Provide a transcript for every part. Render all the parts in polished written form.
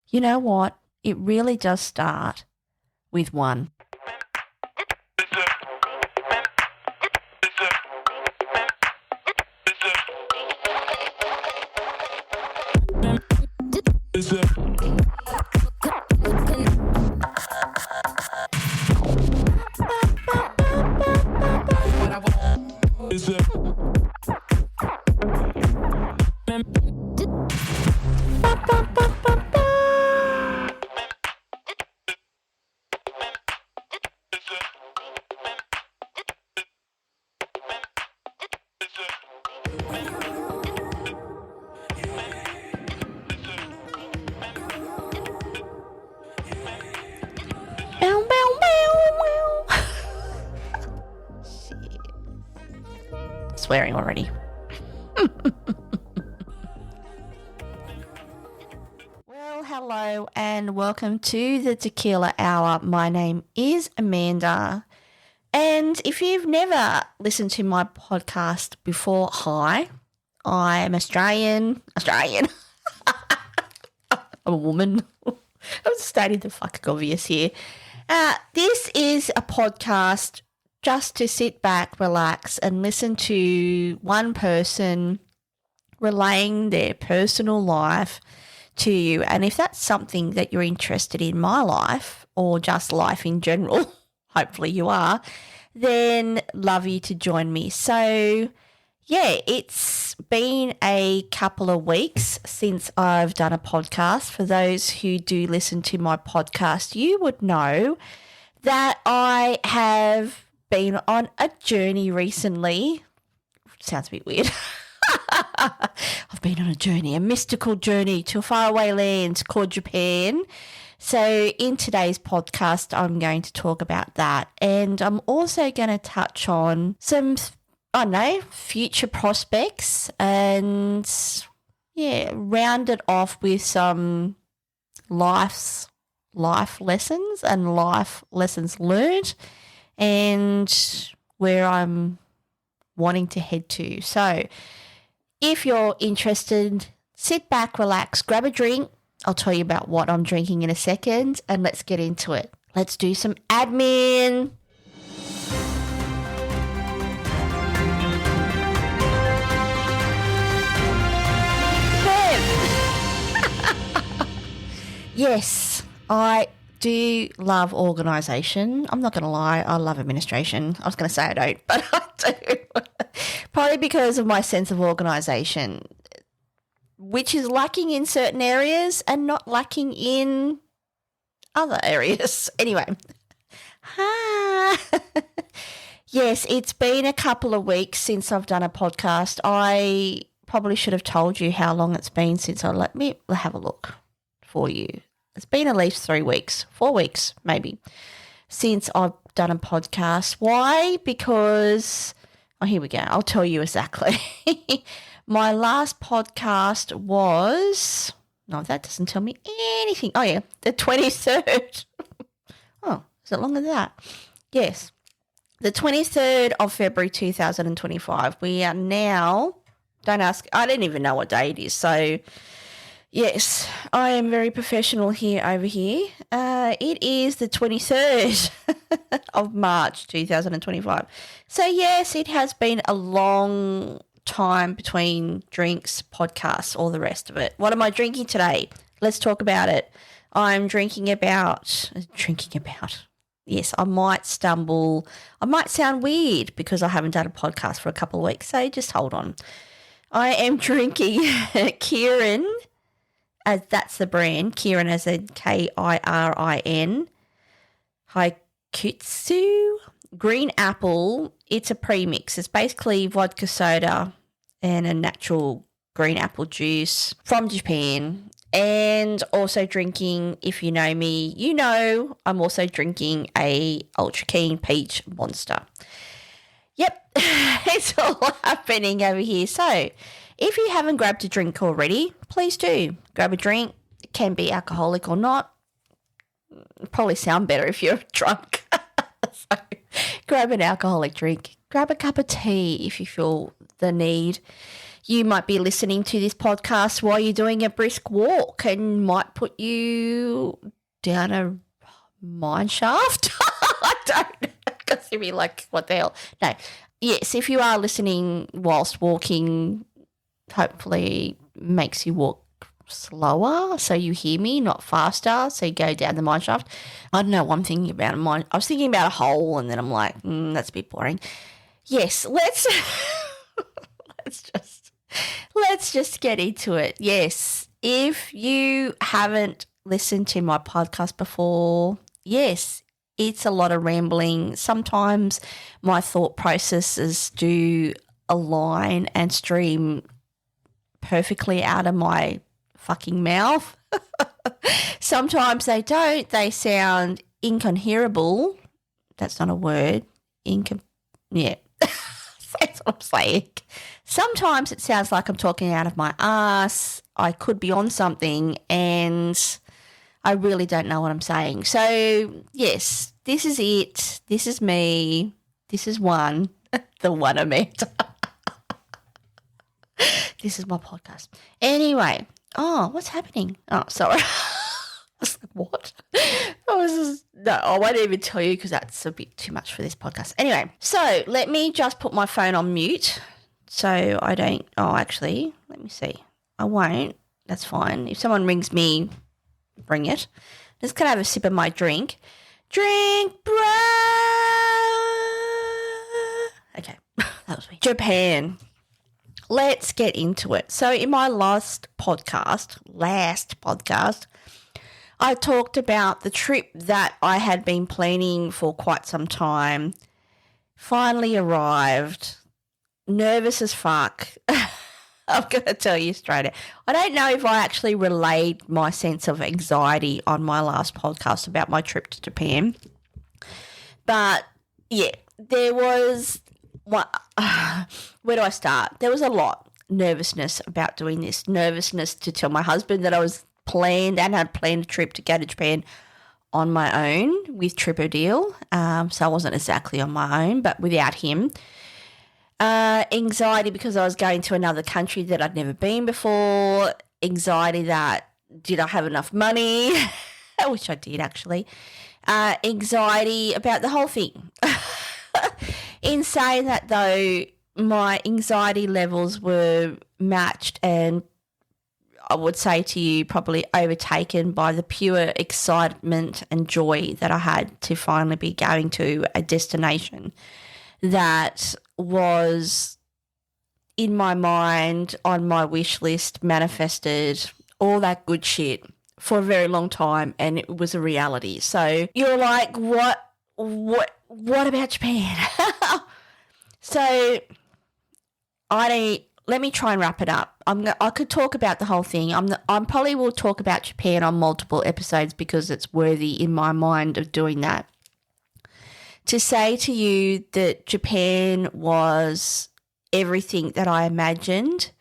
You know what? It really does start with one. Swearing already. Well, hello and welcome to the Tequila Hour. My name is Amanda. And if you've never listened to my podcast before, hi, I am Australian. I'm a woman. I'm stating the fucking obvious here. This is a podcast just to sit back, relax, and listen to one person relaying their personal life to you. And if that's something that you're interested in my life or just life in general, hopefully you are, then love you to join me. So, yeah, it's been a couple of weeks since I've done a podcast. For those who do listen to my podcast, you would know that I have been on a journey recently. Sounds a bit weird. I've been on a journey, a mystical journey to a faraway land called Japan. So in today's podcast, I'm going to talk about that. And I'm also going to touch on some, future prospects and, round it off with some life lessons and life lessons learned and where I'm wanting to head to. So if you're interested, sit back, relax, grab a drink. I'll tell you about what I'm drinking in a second and let's get into it. Let's do some admin. Yes, I do love organisation. I'm not going to lie, I love administration. I was going to say I don't, but I do. Probably because of my sense of organisation, which is lacking in certain areas and not lacking in other areas. Anyway. Yes, it's been a couple of weeks since I've done a podcast. I probably should have told you how long it's been since let me have a look for you. It's been at least 3 weeks, 4 weeks maybe, since I've done a podcast. Why? Because, here we go. I'll tell you exactly. My last podcast was, no, that doesn't tell me anything. Oh, yeah, the 23rd. Oh, is it longer than that? Yes, the 23rd of February 2025. We are now, don't ask, I don't even know what day it is, so yes, I am very professional over here. It is the 23rd of March 2025. So, yes, it has been a long time between drinks, podcasts, all the rest of it. What am I drinking today? Let's talk about it. I'm drinking about. Yes, I might stumble. I might sound weird because I haven't done a podcast for a couple of weeks, so just hold on. I am drinking Kirin. As that's the brand, Kirin as in Kirin, Haikutsu, green apple. It's a premix. It's basically vodka soda and a natural green apple juice from Japan. And also drinking, if you know me, you know I'm also drinking a Ultra Keen Peach Monster. Yep, it's all happening over here. So if you haven't grabbed a drink already, please do. Grab a drink. It can be alcoholic or not. It'll probably sound better if you're drunk. So grab an alcoholic drink. Grab a cup of tea if you feel the need. You might be listening to this podcast while you're doing a brisk walk and might put you down a mine shaft. I don't know. Because you'd be like, what the hell? No. Yes, if you are listening whilst walking, hopefully makes you walk slower so you hear me, not faster, so you go down the mine shaft. I don't know what I'm thinking about. I was thinking about a hole and then I'm like, that's a bit boring. Yes, let's just get into it. Yes, if you haven't listened to my podcast before, yes, it's a lot of rambling. Sometimes my thought processes do align and stream perfectly out of my fucking mouth. Sometimes they don't. They sound incoherable. That's not a word. Yeah. That's what I'm saying. Sometimes it sounds like I'm talking out of my ass. I could be on something and I really don't know what I'm saying. So, yes, this is it. This is me. This is one. The one Amanda. This is my podcast. Anyway, what's happening? Oh, sorry. I was like, what? I won't even tell you because that's a bit too much for this podcast. Anyway, so let me just put my phone on mute so I don't – actually, let me see. I won't. That's fine. If someone rings me, bring it. Just going to have a sip of my drink. Drink, bro. Okay, that was me. Japan. Let's get into it. So in my last podcast, I talked about the trip that I had been planning for quite some time, finally arrived, nervous as fuck. I'm going to tell you straight out. I don't know if I actually relayed my sense of anxiety on my last podcast about my trip to Japan. But, yeah, there was where do I start? There was a lot. Nervousness about doing this. Nervousness to tell my husband that I had planned a trip to go to Japan on my own with Tripper Deal. So I wasn't exactly on my own, but without him. Anxiety because I was going to another country that I'd never been before. Anxiety that did I have enough money? Which I did actually. Anxiety about the whole thing. In saying that though, my anxiety levels were matched and I would say to you probably overtaken by the pure excitement and joy that I had to finally be going to a destination that was in my mind, on my wish list, manifested, all that good shit for a very long time, and it was a reality. So you're like, what about Japan? So let me try and wrap it up. I could talk about the whole thing. I probably will talk about Japan on multiple episodes because it's worthy in my mind of doing that. To say to you that Japan was everything that I imagined,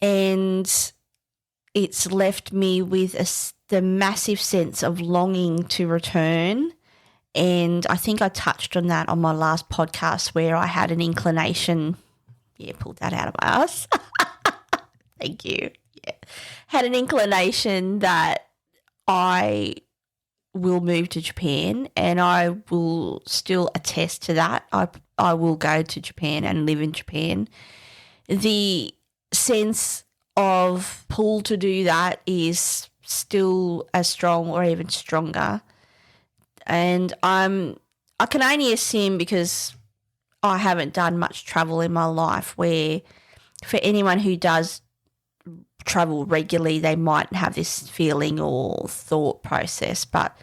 and it's left me with the massive sense of longing to return. And I think I touched on that on my last podcast where I had an inclination. Yeah, pulled that out of my ass. Thank you. Yeah. Had an inclination that I will move to Japan, and I will still attest to that. I will go to Japan and live in Japan. The sense of pull to do that is still as strong or even stronger. And I can only assume because I haven't done much travel in my life where for anyone who does travel regularly, they might have this feeling or thought process, but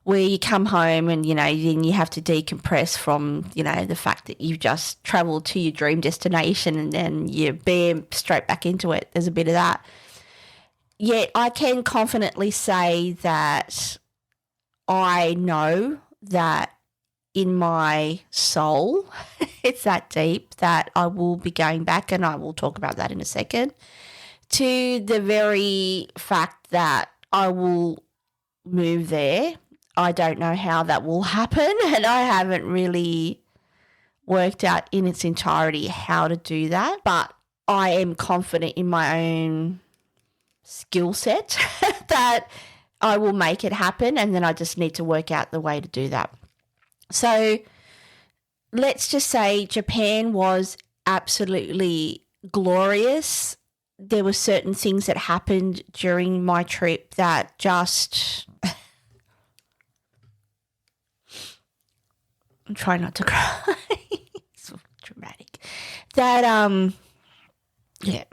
where you come home and, then you have to decompress from, the fact that you've just travelled to your dream destination and then you're bam, straight back into it. There's a bit of that. Yet I can confidently say that I know that in my soul, it's that deep that I will be going back, and I will talk about that in a second, to the very fact that I will move there. I don't know how that will happen, and I haven't really worked out in its entirety how to do that, but I am confident in my own skill set that I will make it happen, and then I just need to work out the way to do that. So let's just say Japan was absolutely glorious. There were certain things that happened during my trip that just... I'm trying not to cry. It's dramatic. That, yeah,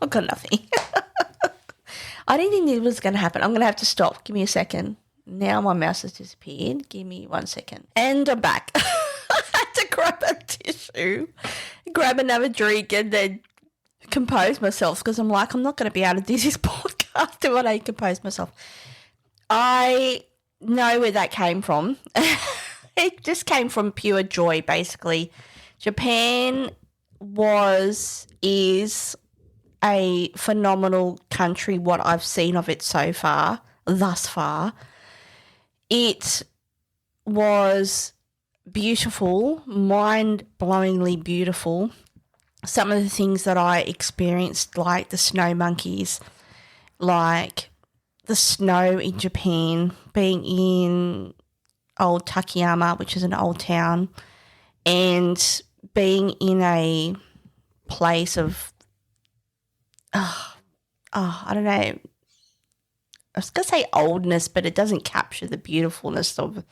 I've got nothing. I didn't think it was going to happen. I'm going to have to stop. Give me a second. Now my mouse has disappeared. Give me 1 second. And I'm back. I had to grab a tissue, grab another drink, and then compose myself, because I'm like, I'm not going to be able to do this podcast when I compose myself. I know where that came from. It just came from pure joy, basically. Japan is a phenomenal country, what I've seen of it thus far. It was beautiful, mind-blowingly beautiful. Some of the things that I experienced, like the snow monkeys, like the snow in Japan, being in old Takayama, which is an old town, and being in a place of, I don't know, I was going to say oldness, but it doesn't capture the beautifulness of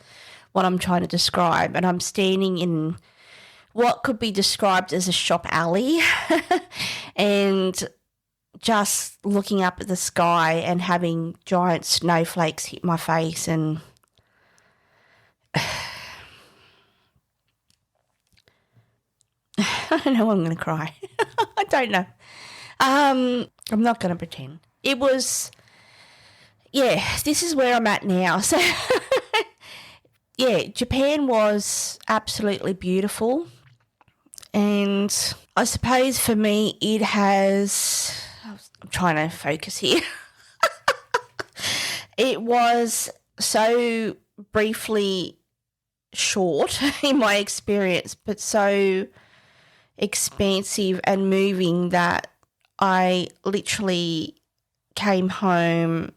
what I'm trying to describe. And I'm standing in what could be described as a shop alley and just looking up at the sky and having giant snowflakes hit my face, and I don't know, I'm going to cry. I don't know. I'm not going to pretend. It was, this is where I'm at now. So, Japan was absolutely beautiful. And I suppose for me I'm trying to focus here. It was so briefly short in my experience, but so expansive and moving that I literally came home,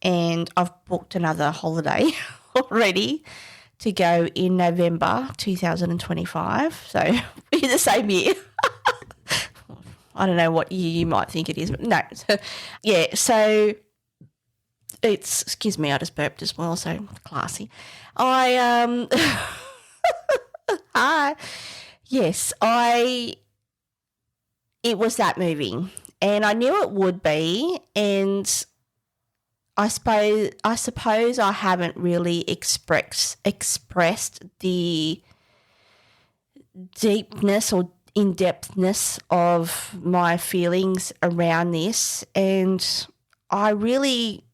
and I've booked another holiday already to go in November 2025. So in the same year. I don't know what year you might think it is, but no. So it's, excuse me, I just burped as well, so classy. It was that moving, and I knew it would be, and I suppose I haven't really expressed the deepness or in-depthness of my feelings around this, and I really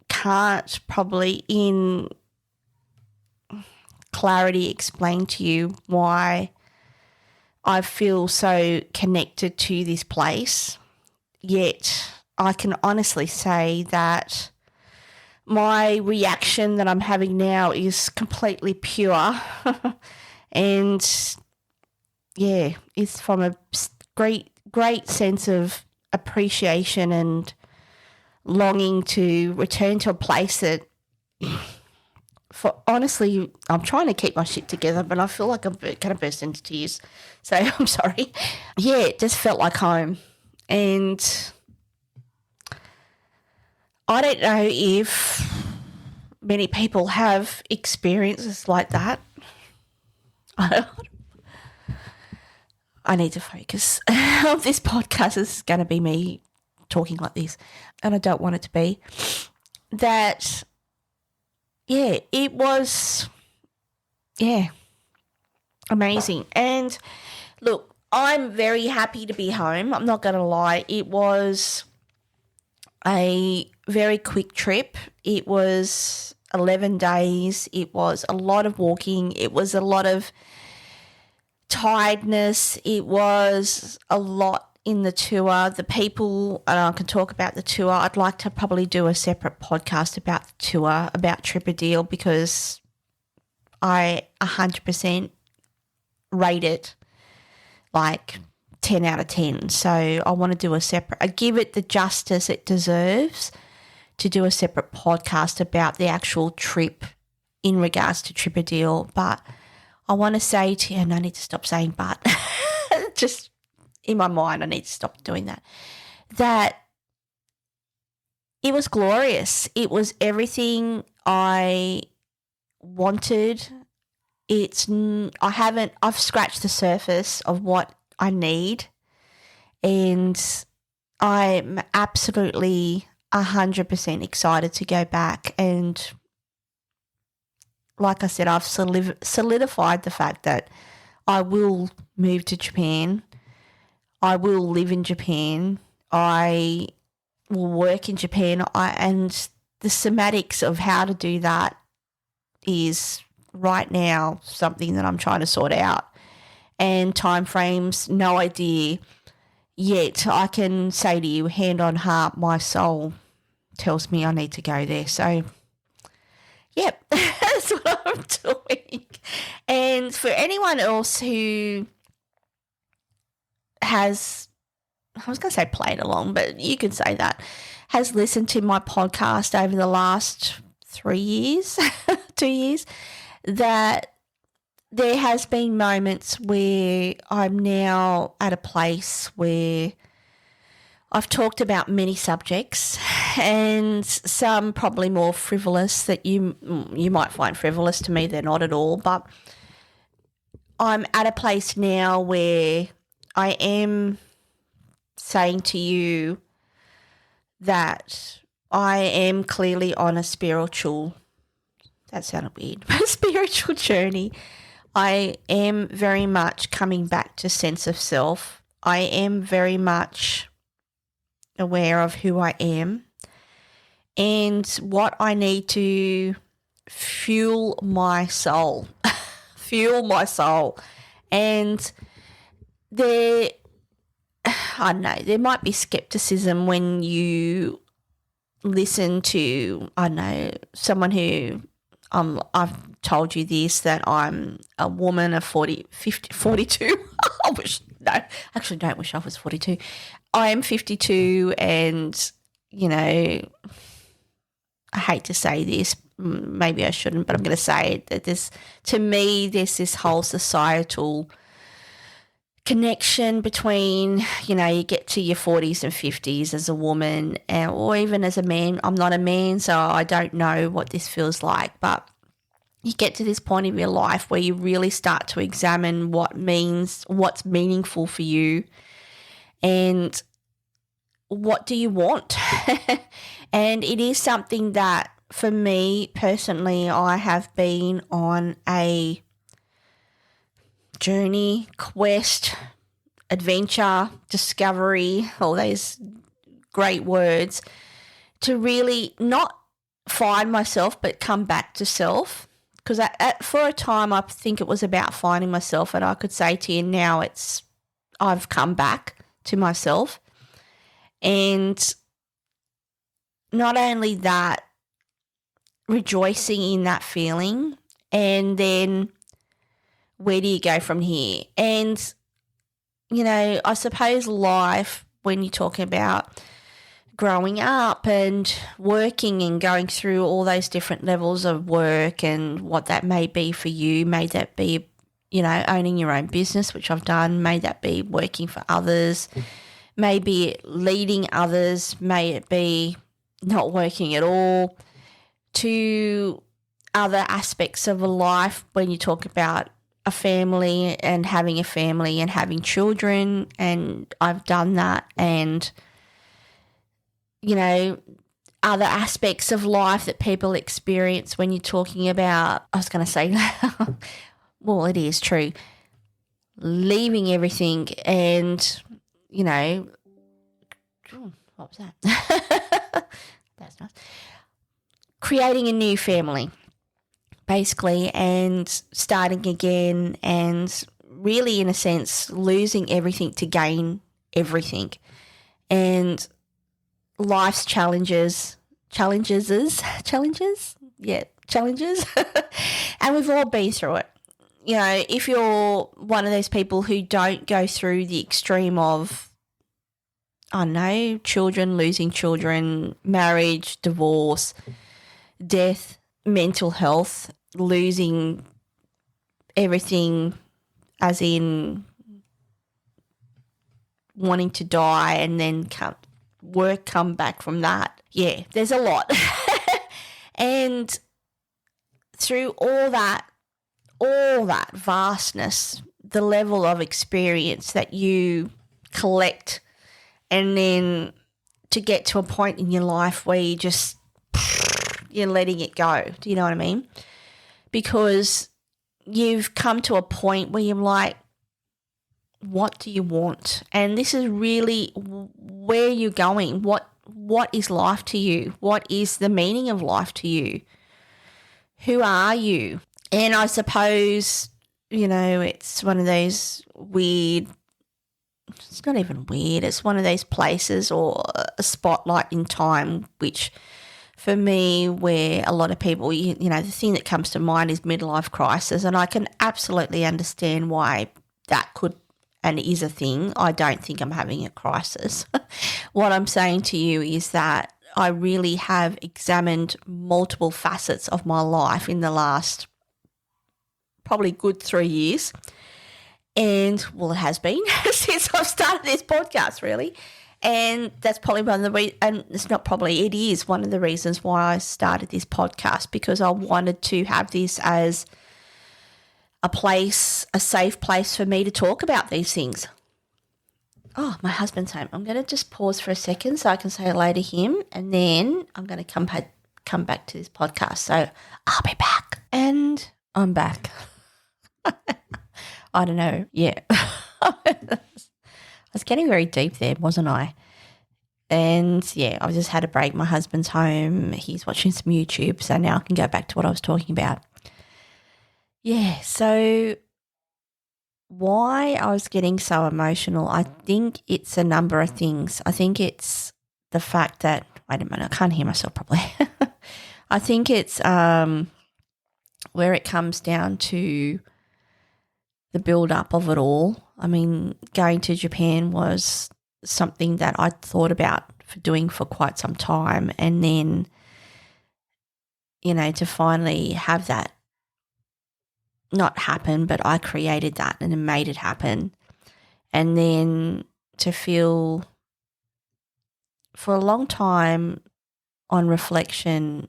can't probably in clarity explain to you why I feel so connected to this place, yet I can honestly say that my reaction that I'm having now is completely pure and, it's from a great sense of appreciation and longing to return to a place that, honestly, I'm trying to keep my shit together, but I feel like I'm going to burst into tears. So I'm sorry. It just felt like home. And I don't know if many people have experiences like that. I need to focus. This podcast is going to be me talking like this, and I don't want it to be. That, it was, amazing. And look, I'm very happy to be home. I'm not going to lie. It was a very quick trip. It was 11 days. It was a lot of walking. It was a lot of tiredness. It was a lot in the tour. The people, and I can talk about the tour. I'd like to probably do a separate podcast about the tour, about Tripadil, because I 100% rate it like 10 out of 10. So I want to do I give it the justice it deserves to do a separate podcast about the actual trip in regards to Tripadil. But I want to say to you, and I need to stop saying but, just in my mind I need to stop doing that it was glorious. It was everything I wanted. I've scratched the surface of what I need, and I'm absolutely 100% excited to go back. And like I said, I've solidified the fact that I will move to Japan. I will live in Japan. I will work in Japan. And the semantics of how to do that is right now something that I'm trying to sort out. And timeframes, no idea. Yet I can say to you, hand on heart, my soul tells me I need to go there. So, yep, that's what I'm doing. And for anyone else who has, I was going to say played along, but you can say that, has listened to my podcast over the last 3 years, 2 years, that there has been moments where I'm now at a place where I've talked about many subjects, and some probably more frivolous that you might find frivolous. To me, they're not at all. But I'm at a place now where I am saying to you that I am clearly on a spiritual, that sounded weird, but a spiritual journey. I am very much coming back to sense of self. I am very much aware of who I am and what I need to fuel my soul. And there might be skepticism when you listen to, someone who, I've told you this, that I'm a woman of 42. I don't wish I was 42. I am 52, and, I hate to say this, maybe I shouldn't, but I'm going to say it, that there's this whole societal connection between, you get to your 40s and 50s as a woman, or even as a man. I'm not a man, so I don't know what this feels like, but you get to this point in your life where you really start to examine what's meaningful for you and what do you want. And it is something that, for me personally, I have been on a journey, quest, adventure, discovery, all those great words, to really not find myself but come back to self. Because for a time I think it was about finding myself, and I could say to you now I've come back to myself. And not only that, rejoicing in that feeling, and then where do you go from here? And, I suppose life, when you talk about growing up and working and going through all those different levels of work and what that may be for you, may that be, owning your own business, which I've done, may that be working for others, may be leading others, may it be not working at all, to other aspects of a life when you talk about a family and having children, and I've done that, and other aspects of life that people experience when you're talking about, I was going to say, well, it is true, leaving everything and, what was that? That's nice. Creating a new family, basically, and starting again, and really, in a sense, losing everything to gain everything. And life's challenges. And we've all been through it. if you're one of those people who don't go through the extreme of, I don't know, children, losing children, marriage, divorce, death, mental health, losing everything, as in wanting to die and then come back from that. Yeah, there's a lot. And through all that vastness, the level of experience that you collect, and then to get to a point in your life where you're letting it go. Do you know what I mean? Because you've come to a point where you're like, what do you want? And this is really where you're going. What is life to you? What is the meaning of life to you? Who are you? And I suppose, it's one of those weird, it's not even weird, it's one of those places or a spotlight in time, which for me, where a lot of people, the thing that comes to mind is midlife crisis, and I can absolutely understand why that could and is a thing. I don't think I'm having a crisis. What I'm saying to you is that I really have examined multiple facets of my life in the last probably good 3 years. And, well, it has been since I've started this podcast, really. And that's probably one of the and it's not probably, it is one of the reasons why I started this podcast, because I wanted to have this as a safe place for me to talk about these things. Oh, my husband's home. I'm going to just pause for a second so I can say hello to him, and then I'm going to come back to this podcast. So I'll be back. And I'm back. I don't know. Yeah. I was getting very deep there, wasn't I? And, yeah, I just had a break. My husband's home. He's watching some YouTube, so now I can go back to what I was talking about. Yeah, so why I was getting so emotional, I think it's a number of things. I think it's the fact that, wait a minute, I can't hear myself properly. I think it's where it comes down to the build-up of it all. I mean, going to Japan was something that I'd thought about doing for quite some time, and then, to finally have that not happen, but I created that and made it happen. And then to feel, for a long time on reflection,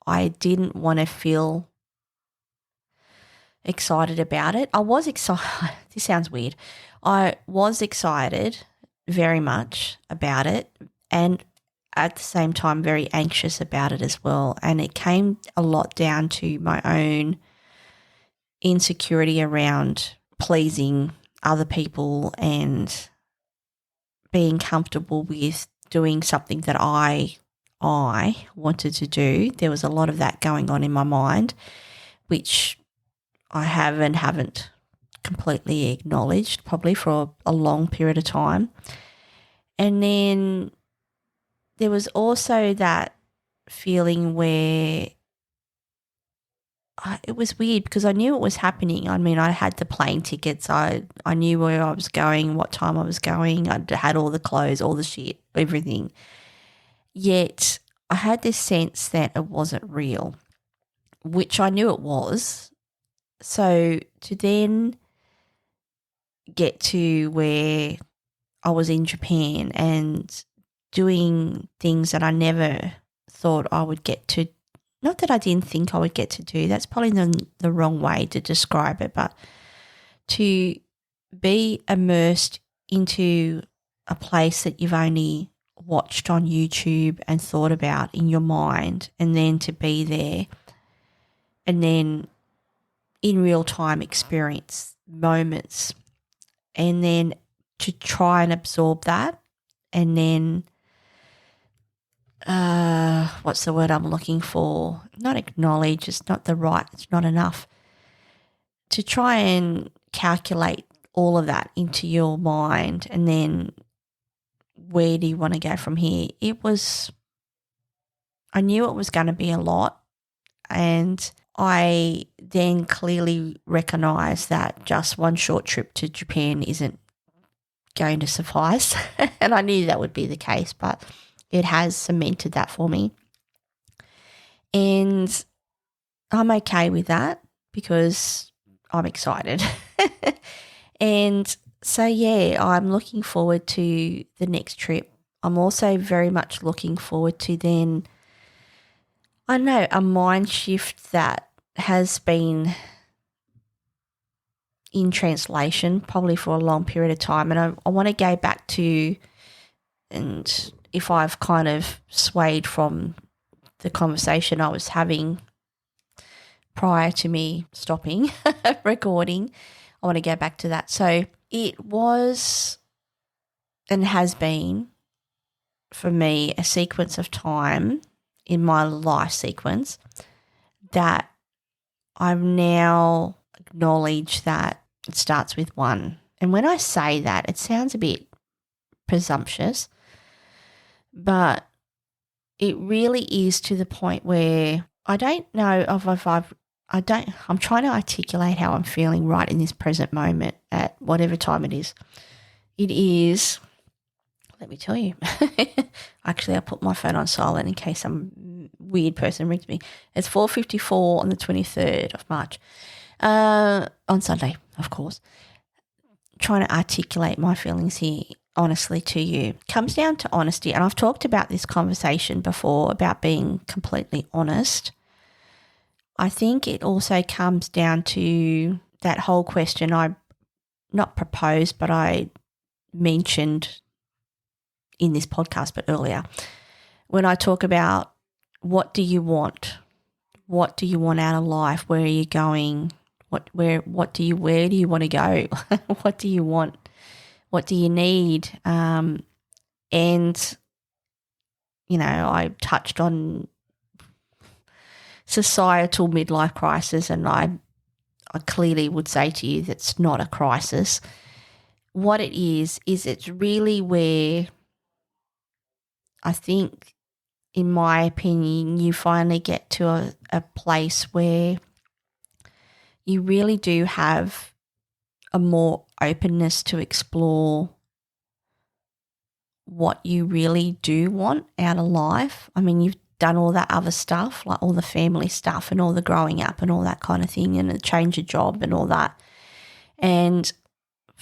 I didn't want to feel excited about it. I was excited. This sounds weird. I was excited very much about it, and at the same time very anxious about it as well. And it came a lot down to my own insecurity around pleasing other people and being comfortable with doing something that I wanted to do. There was a lot of that going on in my mind, which I haven't completely acknowledged probably for a long period of time. And then there was also that feeling where it was weird because I knew it was happening. I mean, I had the plane tickets. I knew where I was going, what time I was going. I had all the clothes, all the shit, everything. Yet I had this sense that it wasn't real, which I knew it was. So to then get to where I was in Japan and doing things that I never thought I would get to, not that I didn't think I would get to do, that's probably the wrong way to describe it, but to be immersed into a place that you've only watched on YouTube and thought about in your mind, and then to be there and then in real time experience moments, and then to try and absorb that, and then what's the word I'm looking for? Not acknowledge, it's not enough. To try and calculate all of that into your mind, and then where do you want to go from here? I knew it was going to be a lot, and I then clearly recognised that just one short trip to Japan isn't going to suffice. And I knew that would be the case, but it has cemented that for me. And I'm okay with that because I'm excited. And so, yeah, I'm looking forward to the next trip. I'm also very much looking forward to then, I don't know, a mind shift that has been in translation probably for a long period of time. And I want to go back to, and if I've kind of swayed from the conversation I was having prior to me stopping recording, I want to go back to that. So it was and has been for me a sequence of time in my life sequence that I've now acknowledged that it starts with one. And when I say that, it sounds a bit presumptuous, but it really is to the point where I don't know if I'm trying to articulate how I'm feeling right in this present moment at whatever time it is. It is, let me tell you. Actually, I put my phone on silent in case some weird person rings me. It's 4:54 on the 23rd of March, on Sunday, of course. Trying to articulate my feelings here honestly to you. Comes down to honesty, and I've talked about this conversation before about being completely honest. I think it also comes down to that whole question I not proposed, but I mentioned in this podcast, but earlier, when I talk about what do you want? What do you want out of life? Where are you going? Where do you want to go? What do you want? What do you need? And, you know, I touched on societal midlife crisis, and I clearly would say to you that's not a crisis. What it is it's really where I think, in my opinion, you finally get to a place where you really do have a more openness to explore what you really do want out of life. I mean, you've done all that other stuff, like all the family stuff and all the growing up and all that kind of thing, and a change of job and all that. And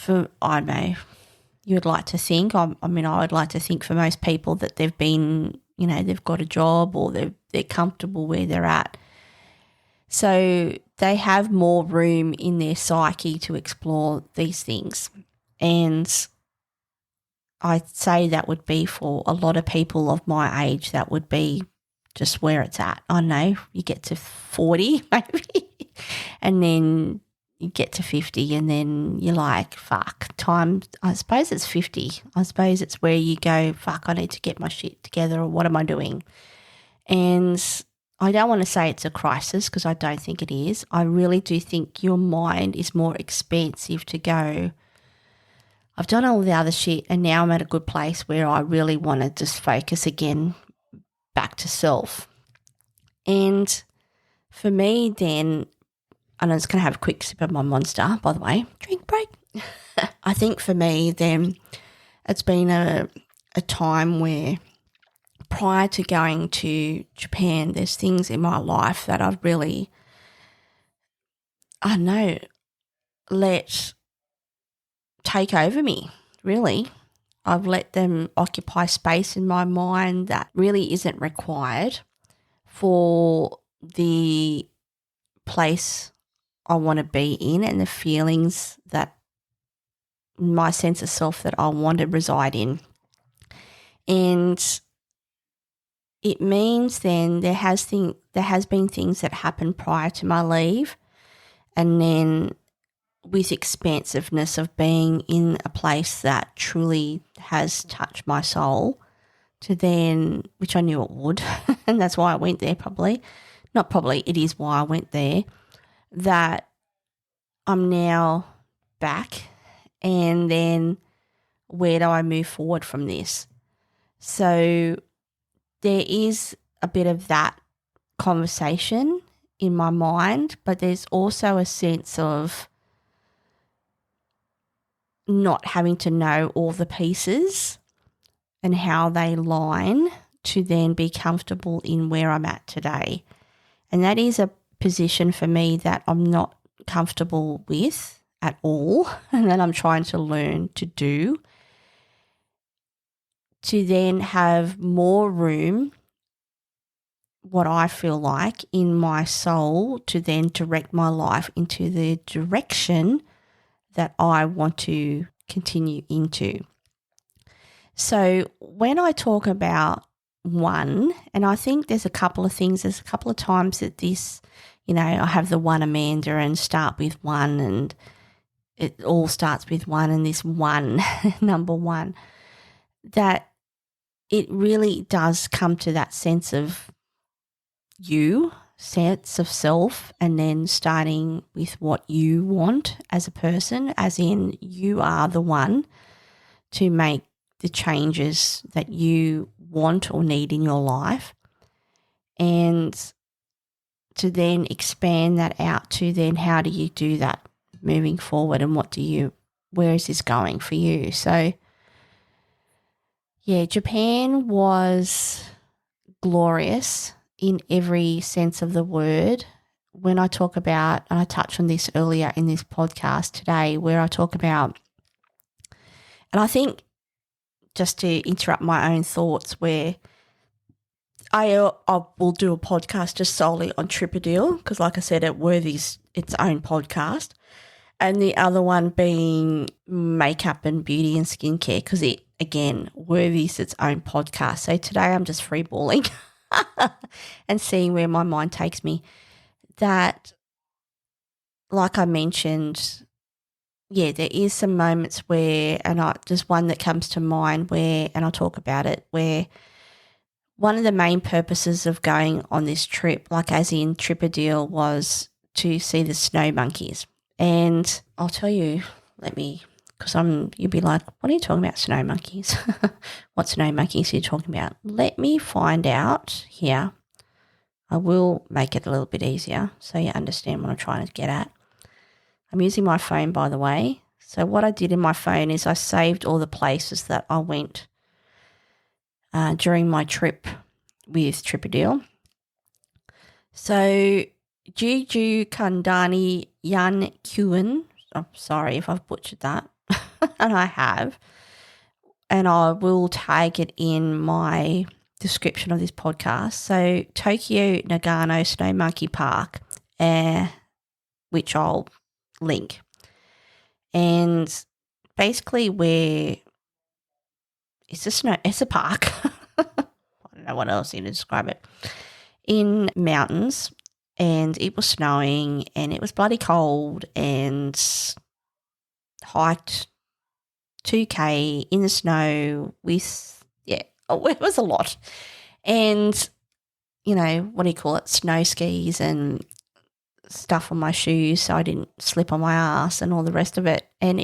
I don't know, you would like to think, I would like to think for most people that they've been, you know, they've got a job or they're comfortable where they're at. So they have more room in their psyche to explore these things. And I'd say that would be for a lot of people of my age, that would be just where it's at. I know you get to 40 maybe, and then you get to 50 and then you're like, fuck, time, I suppose it's 50. I suppose it's where you go, fuck, I need to get my shit together, or what am I doing? And I don't want to say it's a crisis because I don't think it is. I really do think your mind is more expansive to go, I've done all the other shit and now I'm at a good place where I really want to just focus again back to self. And for me then, and I'm just going to have a quick sip of my Monster, by the way, drink break. I think for me then it's been a time where prior to going to Japan, there's things in my life that I've really, I don't know, let take over me, really. I've let them occupy space in my mind that really isn't required for the place I want to be in and the feelings that my sense of self that I want to reside in. And it means then there has been things that happened prior to my leave, and then with expansiveness of being in a place that truly has touched my soul, to then, which I knew it would, and that's why I went there it is why I went there, that I'm now back, and then where do I move forward from this? So there is a bit of that conversation in my mind, but there's also a sense of not having to know all the pieces and how they line to then be comfortable in where I'm at today. And that is a position for me that I'm not comfortable with at all, and that I'm trying to learn to do, to then have more room, what I feel like, in my soul to then direct my life into the direction that I want to continue into. So when I talk about one, and I think there's a couple of times that this, I have the one Amanda and start with one, and it all starts with one, and this one, number one, that it really does come to that sense of sense of self, and then starting with what you want as a person, as in you are the one to make the changes that you want or need in your life, and to then expand that out to then how do you do that moving forward, and where is this going for you? So yeah, Japan was glorious in every sense of the word. When I talk about, and I touched on this earlier in this podcast today, where I talk about, and I think just to interrupt my own thoughts, where I will do a podcast just solely on Tripadil, because like I said, it worthy's its own podcast, and the other one being makeup and beauty and skincare, because it, again, worthy's its own podcast. So today I'm just freeballing and seeing where my mind takes me. That, like I mentioned, yeah, there is some moments where, and just one that comes to mind where, and I'll talk about it, where one of the main purposes of going on this trip, like as in Tripadil, was to see the snow monkeys. And I'll tell you, because you'll be like, what are you talking about, snow monkeys? What snow monkeys are you talking about? Let me find out here. I will make it a little bit easier so you understand what I'm trying to get at. I'm using my phone, by the way. So what I did in my phone is I saved all the places that I went during my trip with Tripadil. So Juju Kandani Yan Kuen, I'm sorry if I've butchered that, and I have, and I will tag it in my description of this podcast. So Tokyo Nagano Snow Monkey Park, which I'll link, and basically where it's a park. I don't know what else to describe it, in mountains, and it was snowing and it was bloody cold, and hiked 2K in the snow with, it was a lot. And, what do you call it, snow skis and stuff on my shoes so I didn't slip on my ass and all the rest of it. And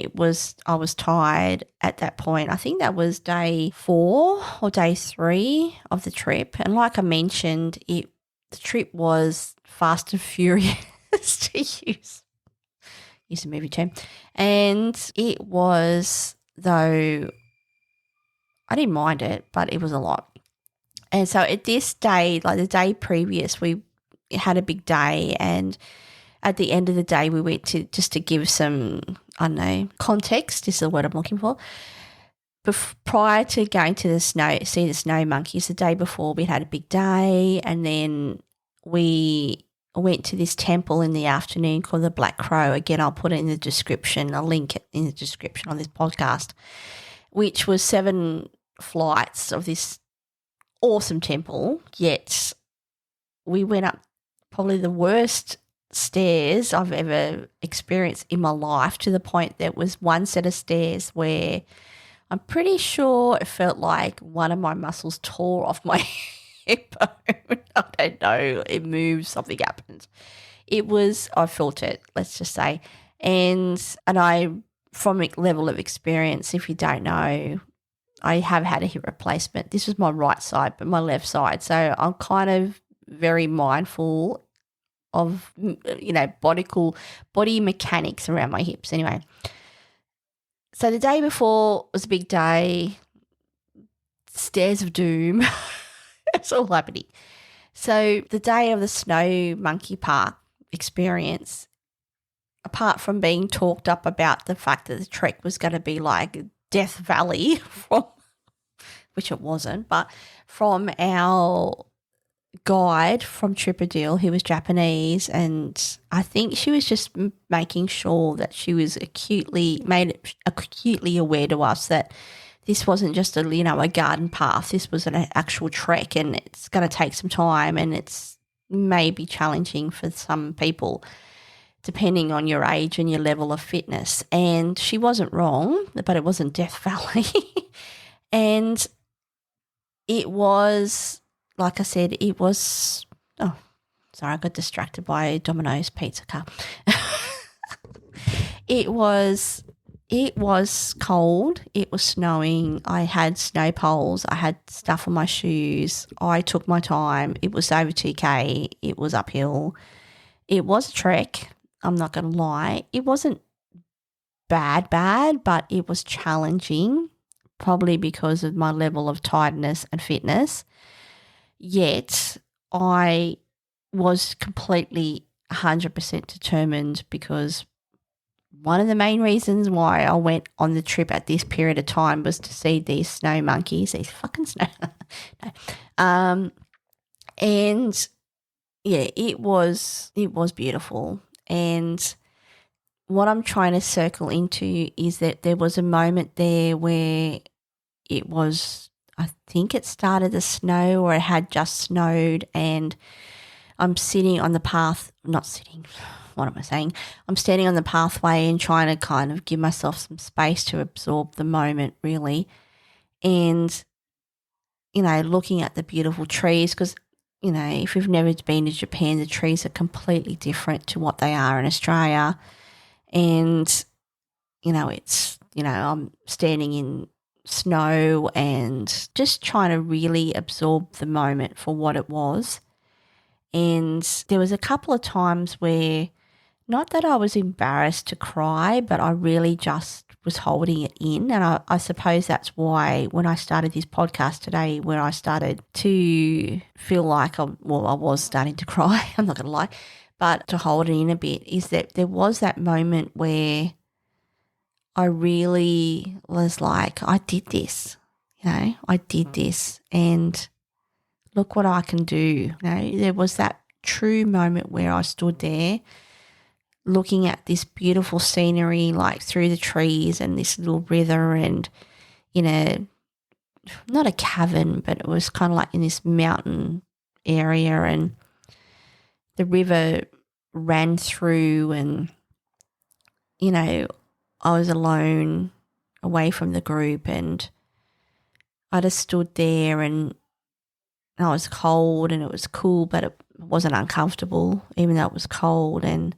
I was tired at that point. I think that was day 4 or day 3 of the trip. And like I mentioned, the trip was fast and furious to use a movie term. And it was, though, I didn't mind it, but it was a lot. And so at this day, like the day previous, we had a big day, and at the end of the day we went to, just to give some, I don't know, context is the word I'm looking for. Prior to going to see the snow monkeys, the day before we had a big day, and then we went to this temple in the afternoon called the Black Crow. Again, I'll put it in the description, a link in the description on this podcast, which was 7 flights of this awesome temple, yet we went up probably the worst stairs I've ever experienced in my life, to the point that was one set of stairs where I'm pretty sure it felt like one of my muscles tore off my hip bone. I don't know. It moved. Something happened. I felt it, let's just say. And I, from a level of experience, if you don't know, I have had a hip replacement. This was my right side, but my left side. So I'm kind of very mindful of, body mechanics around my hips. Anyway, so the day before was a big day, stairs of doom. It's all happening. So the day of the snow monkey park experience, apart from being talked up about the fact that the trek was going to be like Death Valley, which it wasn't, but from our guide from Tripadil, who was Japanese, and I think she was just making sure that she was acutely aware to us that this wasn't just a garden path. This was an actual trek, and it's going to take some time, and it's maybe challenging for some people depending on your age and your level of fitness. And she wasn't wrong, but it wasn't Death Valley. And it was, like I said, I got distracted by a Domino's pizza car. It was cold. It was snowing. I had snow poles. I had stuff on my shoes. I took my time. It was over 2K. It was uphill. It was a trek. I'm not going to lie. It wasn't bad, but it was challenging, probably because of my level of tiredness and fitness. Yet I was completely 100% determined, because one of the main reasons why I went on the trip at this period of time was to see these snow monkeys, these fucking snow. And yeah, it was beautiful. And what I'm trying to circle into is that there was a moment there where it was, I think it started to snow, or it had just snowed, and I'm sitting on the path, not sitting, what am I saying? I'm standing on the pathway and trying to kind of give myself some space to absorb the moment, really. And, looking at the beautiful trees, because, if you've never been to Japan, the trees are completely different to what they are in Australia. And, I'm standing in snow and just trying to really absorb the moment for what it was. And there was a couple of times where, not that I was embarrassed to cry, but I really just was holding it in. And I suppose that's why when I started this podcast today, where I started to feel like I was starting to cry, I'm not going to lie, but to hold it in a bit, is that there was that moment where I really was like, I did this, I did this, and look what I can do. There was that true moment where I stood there looking at this beautiful scenery, like through the trees and this little river, and not a cavern, but it was kind of like in this mountain area, and the river ran through, and, I was alone away from the group, and I just stood there, and I was cold and it was cool, but it wasn't uncomfortable, even though it was cold. And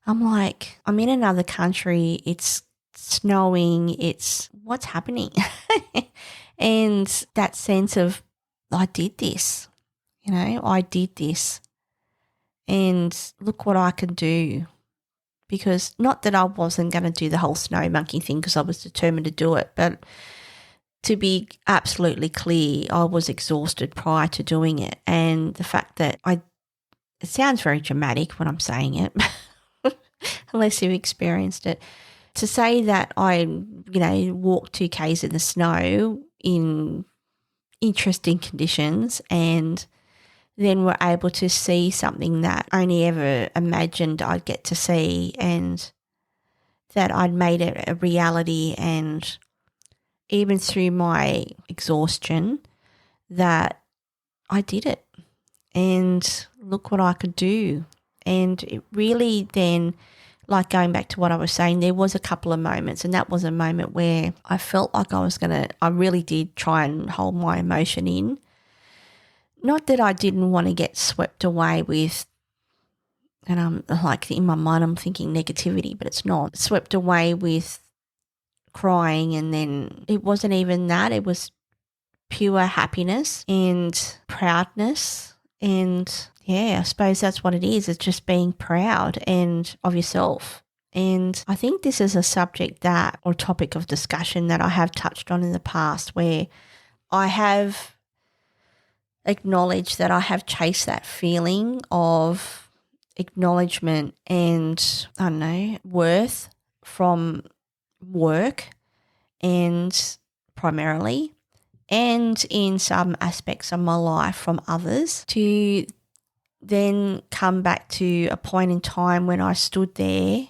I'm like, I'm in another country, it's snowing, what's happening? And that sense of, I did this, I did this, and look what I can do. Because not that I wasn't going to do the whole snow monkey thing, because I was determined to do it, but to be absolutely clear, I was exhausted prior to doing it. And the fact that it sounds very dramatic when I'm saying it, unless you've experienced it, to say that I, walked 2Ks in the snow in interesting conditions, and then were able to see something that I only ever imagined I'd get to see, and that I'd made it a reality, and even through my exhaustion, that I did it, and look what I could do. And it really then, like going back to what I was saying, there was a couple of moments, and that was a moment where I felt like I really did try and hold my emotion in. Not that I didn't want to get swept away with, and I'm like, in my mind I'm thinking negativity, but it's not. Swept away with crying, and then it wasn't even that. It was pure happiness and proudness, and yeah, I suppose that's what it is. It's just being proud and of yourself. And I think this is a subject that, or topic of discussion that I have touched on in the past, where I have acknowledged that I have chased that feeling of acknowledgement and, I don't know, worth from work and primarily, and in some aspects of my life from others, to then come back to a point in time when I stood there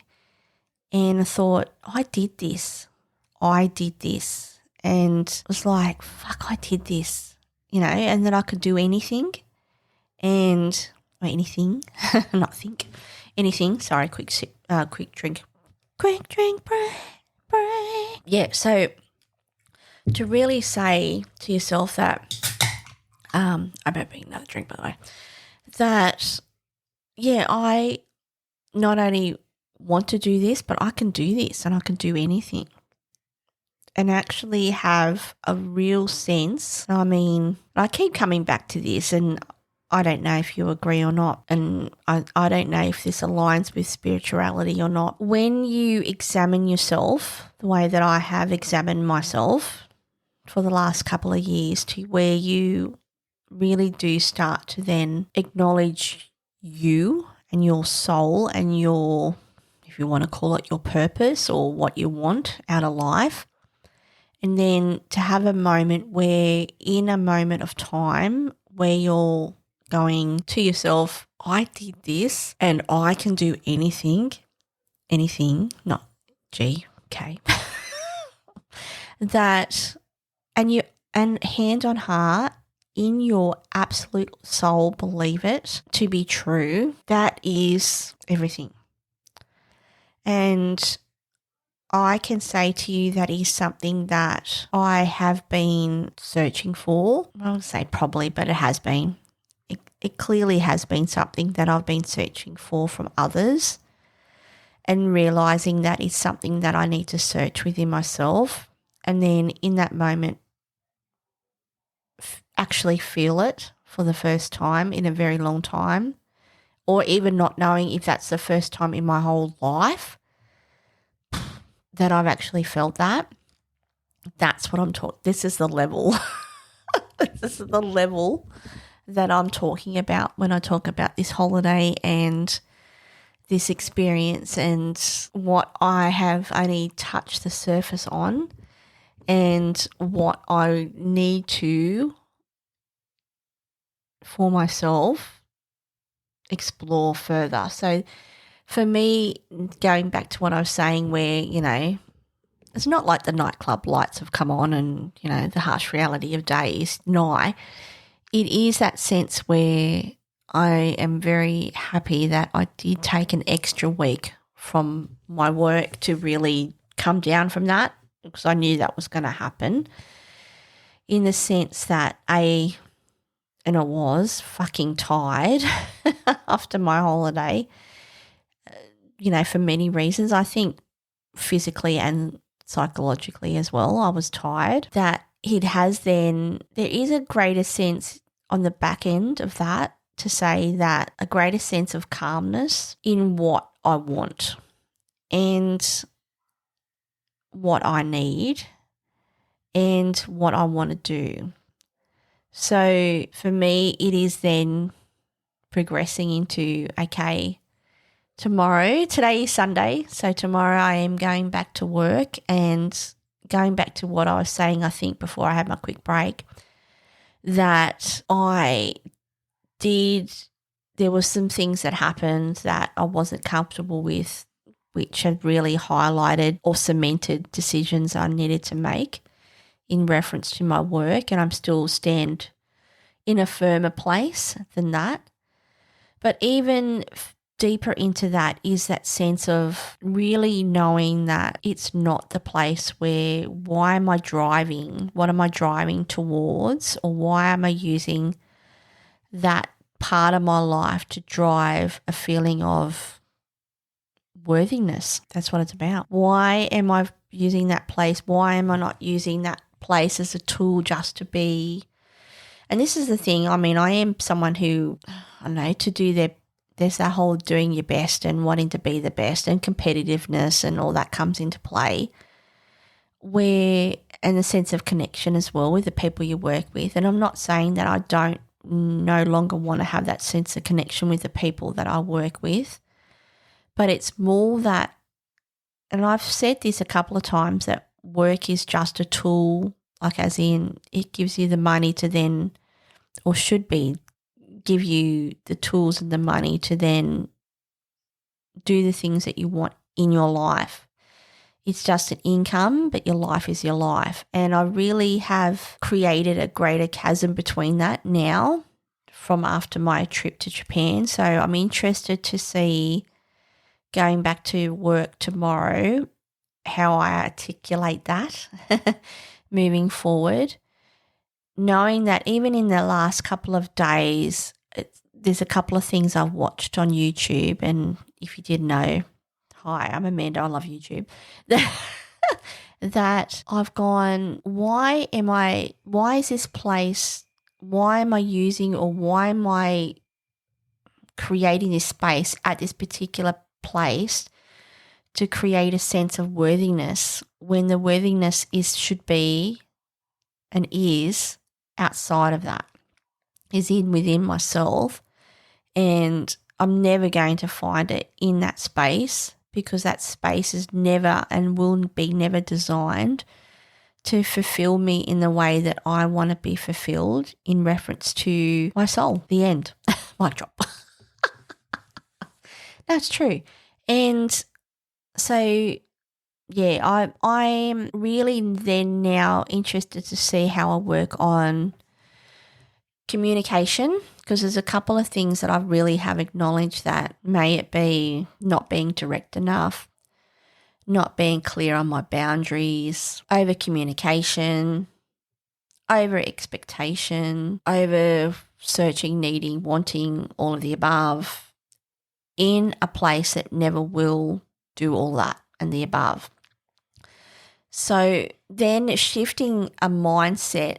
and thought, I did this, and was like, fuck, I did this, and that I could do anything not think, anything. Sorry, quick sip, quick drink, break. Yeah, so to really say to yourself that, I better bring another drink, by the way, that, yeah, I not only want to do this, but I can do this and I can do anything. And actually have a real sense. I mean, I keep coming back to this, and I don't know if you agree or not, and I don't know if this aligns with spirituality or not. When you examine yourself the way that I have examined myself for the last couple of years, to where you really do start to then acknowledge you and your soul and your, if you want to call it, your purpose or what you want out of life. And then to have a moment where, in a moment of time where you're going to yourself, I did this and I can do anything, not G, K, that, and hand on heart, in your absolute soul, believe it to be true, that is everything. And I can say to you that is something that I have been searching for. I would say probably, but it has been. It clearly has been something that I've been searching for from others, and realising that it's something that I need to search within myself, and then in that moment actually feel it for the first time in a very long time, or even not knowing if that's the first time in my whole life that I've actually felt that. That's what I'm talking. This is the level. This is the level that I'm talking about when I talk about this holiday and this experience, and what I have only touched the surface on, and what I need to, for myself, explore further. So for me, going back to what I was saying, where, it's not like the nightclub lights have come on and, the harsh reality of day is nigh. It is that sense where I am very happy that I did take an extra week from my work to really come down from that, because I knew that was going to happen, in the sense that and I was fucking tired after my holiday, for many reasons. I think physically and psychologically as well, I was tired. That there is a greater sense on the back end of that, to say that a greater sense of calmness in what I want and what I need and what I want to do. So for me, it is then progressing into, okay, today is Sunday, so tomorrow I am going back to work, and going back to what I was saying, I think, before I had my quick break, that there were some things that happened that I wasn't comfortable with, which had really highlighted or cemented decisions I needed to make in reference to my work, and I'm still stand in a firmer place than that. But even deeper into that is that sense of really knowing that it's not the place where, why am I driving? What am I driving towards? Or why am I using that part of my life to drive a feeling of worthiness? That's what it's about. Why am I using that place? Why am I not using that place as a tool just to be And this is the thing, I mean, I am someone who, I don't know, there's that whole doing your best and wanting to be the best and competitiveness and all that comes into play, and the sense of connection as well with the people you work with. And I'm not saying that I don't no longer want to have that sense of connection with the people that I work with, but it's more that, and I've said this a couple of times, that work is just a tool, like as in it gives you the money to then, or should be, give you the tools and the money to then do the things that you want in your life. It's just an income, but your life is your life. And I really have created a greater chasm between that now from after my trip to Japan. So I'm interested to see, going back to work tomorrow, how I articulate that moving forward. Knowing that even in the last couple of days, there's a couple of things I've watched on YouTube, and if you didn't know, hi, I'm Amanda, I love YouTube, that I've gone, why is this place, why am I using, or why am I creating this space at this particular place to create a sense of worthiness, when the worthiness should be and is outside of that, is within myself, and I'm never going to find it in that space, because that space is never and will be never designed to fulfill me in the way that I want to be fulfilled in reference to my soul. The end. Mic drop. That's true. And so, yeah, I'm really then now interested to see how I work on communication, because there's a couple of things that I really have acknowledged, that may it be not being direct enough, not being clear on my boundaries, over communication, over expectation, over searching, needing, wanting, all of the above, in a place that never will do all that and the above. So then shifting a mindset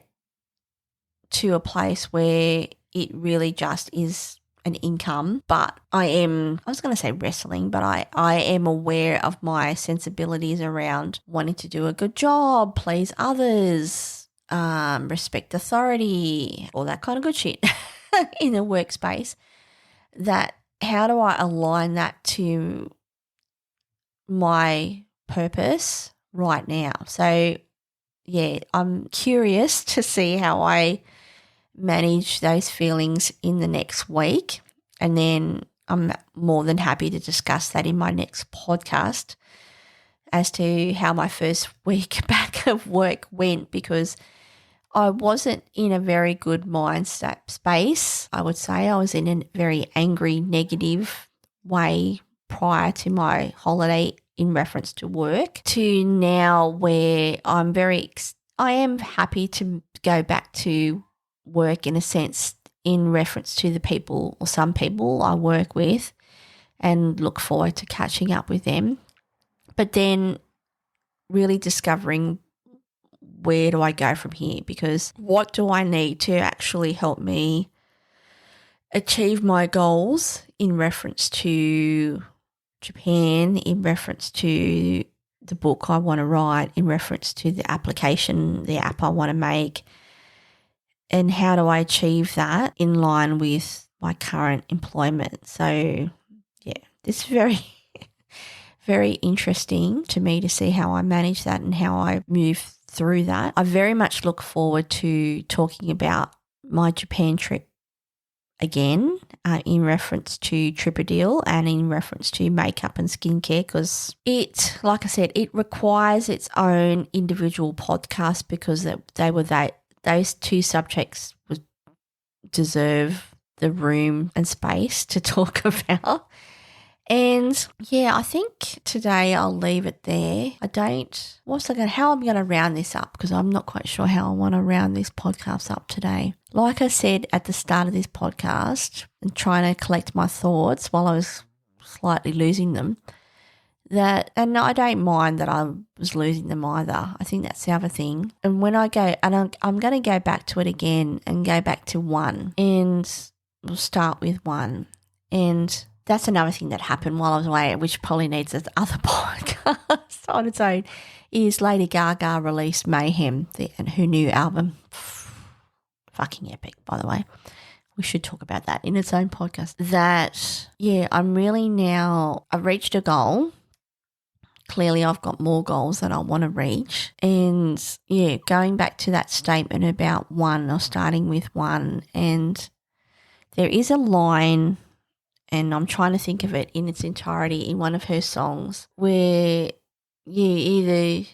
to a place where it really just is an income, but I was going to say wrestling, but I am aware of my sensibilities around wanting to do a good job, please others, respect authority, all that kind of good shit in the workspace. That how do I align that to my purpose right now? So, yeah, I'm curious to see how I manage those feelings in the next week, and then I'm more than happy to discuss that in my next podcast as to how my first week back of work went, because I wasn't in a very good mindset space. I would say I was in a very angry, negative way prior to my holiday in reference to work, to now where I am happy to go back to work, in a sense, in reference to the people, or some people I work with, and look forward to catching up with them. But then really discovering, where do I go from here? Because what do I need to actually help me achieve my goals in reference to Japan, in reference to the book I want to write, in reference to the application, the app I want to make, and how do I achieve that in line with my current employment? So, yeah, this is very, very interesting to me to see how I manage that and how I move through that. I very much look forward to talking about my Japan trip again, in reference to Tripadil and in reference to makeup and skincare, because it, like I said, it requires its own individual podcast, because those two subjects deserve the room and space to talk about. And yeah, I think today I'll leave it there. How I'm going to round this up, because I'm not quite sure how I want to round this podcast up today. Like I said at the start of this podcast, and trying to collect my thoughts while I was slightly losing them, that, and I don't mind that I was losing them either. I think that's the other thing. And when I go, and I'm going to go back to it again and go back to one, and we'll start with one. And that's another thing that happened while I was away, which probably needs this other podcast on its own, is Lady Gaga released Mayhem, her new album. Fucking epic, by the way. We should talk about that in its own podcast. That, yeah, I'm really now, I've reached a goal. Clearly, I've got more goals that I want to reach. And, yeah, going back to that statement about one, or starting with one, and there is a line, and I'm trying to think of it in its entirety in one of her songs, where either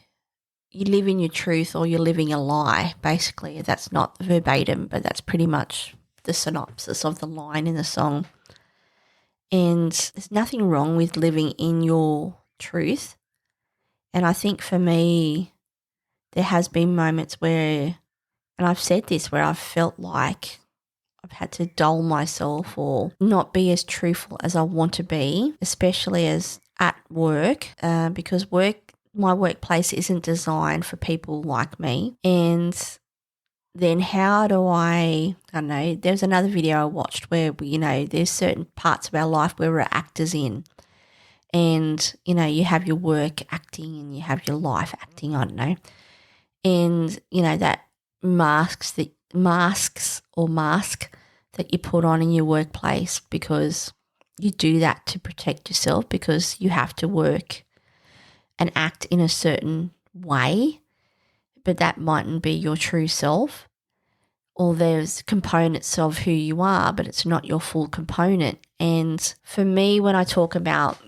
you live in your truth or you're living a lie, basically. That's not verbatim, but that's pretty much the synopsis of the line in the song. And there's nothing wrong with living in your truth. And I think for me, there has been moments where, and I've said this, where I've felt like I've had to dull myself or not be as truthful as I want to be, especially as at work, because my workplace isn't designed for people like me. And then how do I don't know, there's another video I watched where, there's certain parts of our life where we're actors in. And, you have your work acting and you have your life acting, I don't know. And, that mask that you put on in your workplace, because you do that to protect yourself, because you have to work and act in a certain way, but that mightn't be your true self. Or there's components of who you are, but it's not your full component. And for me, when I talk about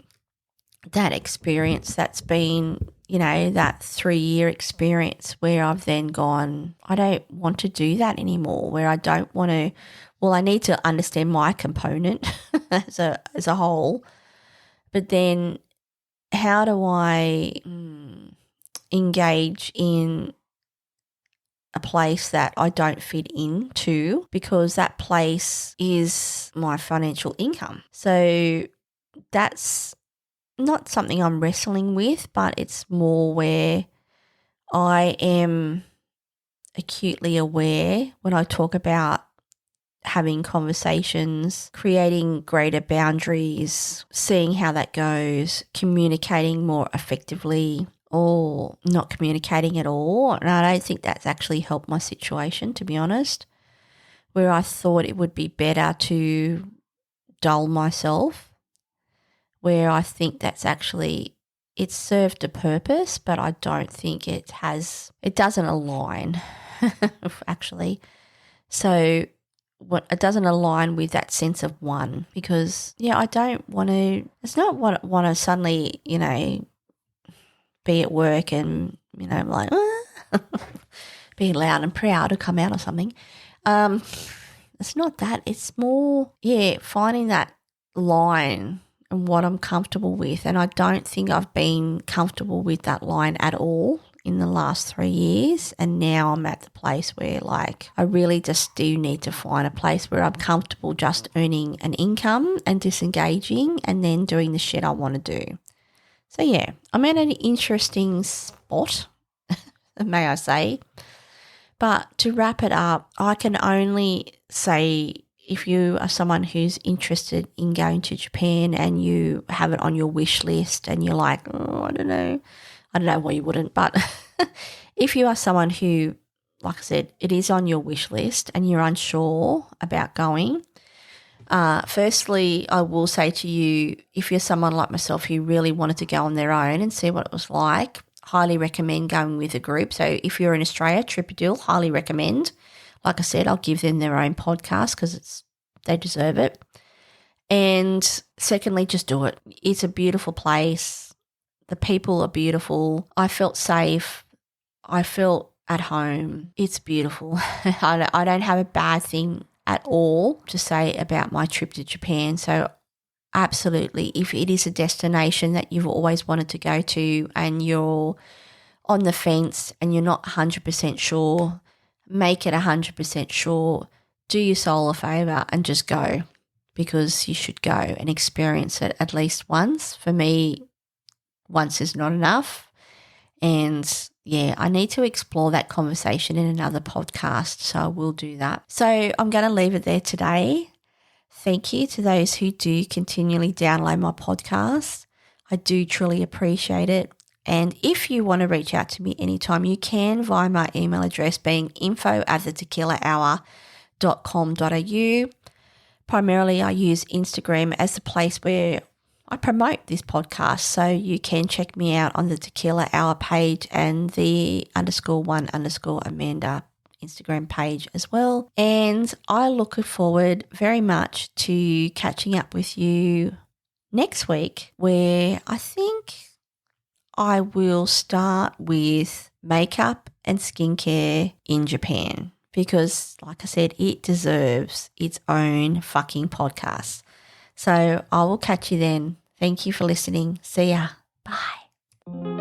that experience that's been, that 3-year experience where I've then gone, I don't want to do that anymore, where I don't want to, I need to understand my component as a whole, but then how do I engage in a place that I don't fit into, because that place is my financial income. So that's not something I'm wrestling with, but it's more where I am acutely aware when I talk about having conversations, creating greater boundaries, seeing how that goes, communicating more effectively, or not communicating at all. And I don't think that's actually helped my situation, to be honest, where I thought it would be better to dull myself, where I think that's actually, it's served a purpose, but I don't think it doesn't align actually. So it doesn't align with that sense of one, because, I don't want to, it's not want to suddenly, be at work and, like, being loud and proud to come out or something. It's not that. It's more, finding that line and what I'm comfortable with. And I don't think I've been comfortable with that line at all in the last 3 years. And now I'm at the place where, like, I really just do need to find a place where I'm comfortable just earning an income and disengaging and then doing the shit I want to do. So, I'm at an interesting spot, may I say. But to wrap it up, I can only say, if you are someone who's interested in going to Japan and you have it on your wish list and you're like, I don't know why you wouldn't, but if you are someone who, like I said, it is on your wish list and you're unsure about going, firstly, I will say to you, if you're someone like myself who really wanted to go on their own and see what it was like, highly recommend going with a group. So if you're in Australia, Tripadil, highly recommend. Like I said, I'll give them their own podcast because they deserve it. And secondly, just do it. It's a beautiful place. The people are beautiful. I felt safe. I felt at home. It's beautiful. I don't have a bad thing at all to say about my trip to Japan. So absolutely, if it is a destination that you've always wanted to go to and you're on the fence and you're not 100% sure, make it 100% sure. Do your soul a favour and just go, because you should go and experience it at least once. For me, once is not enough. And yeah, I need to explore that conversation in another podcast, so I will do that. So I'm going to leave it there today. Thank you to those who do continually download my podcast. I do truly appreciate it. And if you want to reach out to me anytime, you can via my email address being info@thetequilahour.com.au. Primarily, I use Instagram as the place where I promote this podcast, so you can check me out on the Tequila Hour page and the _1_Amanda Instagram page as well. And I look forward very much to catching up with you next week, where I think I will start with makeup and skincare in Japan because, like I said, it deserves its own fucking podcast. So I will catch you then. Thank you for listening. See ya. Bye.